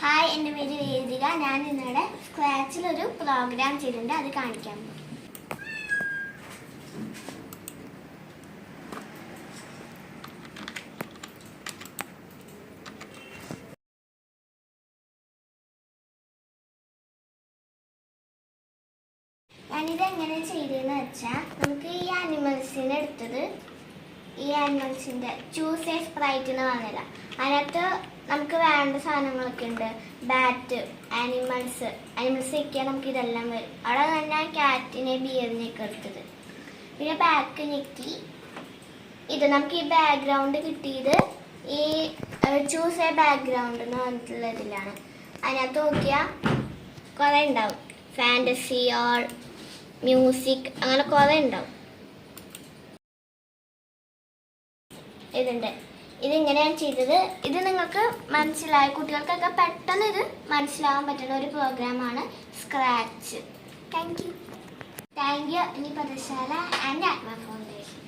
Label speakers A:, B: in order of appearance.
A: Hi, എൻ്റെ പേര് വേദിക. ഞാൻ ഇന്നിവിടെ സ്ക്രാച്ചിലൊരു പ്രോഗ്രാം ചെയ്തിട്ടുണ്ട്, അത് കാണിക്കാൻ പോകും. ഞാനിത് എങ്ങനെ ചെയ്തതെന്ന് വെച്ചാൽ, നമുക്ക് ഈ ആനിമൽസിനെ എടുത്തത് ഈ ആനിമൽസിൻ്റെ ചൂസ് എ സ്പ്രൈറ്റ് എന്ന് പറഞ്ഞില്ല. അതിനകത്ത് നമുക്ക് വേണ്ട സാധനങ്ങളൊക്കെ ഉണ്ട്. ബാറ്റ്, ആനിമൽസ് വയ്ക്കാൻ നമുക്ക് ഇതെല്ലാം വരും. അവിടെ തന്നെ ക്യാറ്റിനെ ബിയറിനെയൊക്കെ എടുത്തത്. പിന്നെ ബാക്ക് ഞെക്കി ഇത് നമുക്ക് ഈ ബാക്ക്ഗ്രൗണ്ട് കിട്ടിയത് ഈ ചൂസ് എ ബാക്ക്ഗ്രൗണ്ട് എന്ന് പറഞ്ഞിട്ടുള്ള ഇതിലാണ്. അതിനകത്ത് നോക്കിയാൽ കുറേ ഉണ്ടാവും. ഫാൻറ്റസി ഓർ മ്യൂസിക്, അങ്ങനെ കുറേ ഉണ്ടാവും. ഇതിങ്ങനെയാണ് ചെയ്തത്. ഇത് നിങ്ങൾക്ക് മനസ്സിലായ കുട്ടികൾക്കൊക്കെ പെട്ടെന്ന് ഇത് മനസ്സിലാവാൻ പറ്റുന്ന ഒരു പ്രോഗ്രാമാണ് സ്ക്രാച്ച്. Thank you. ഇനി പദശാല ആൻഡ് ആത്മ ഫൗണ്ടേഷൻ.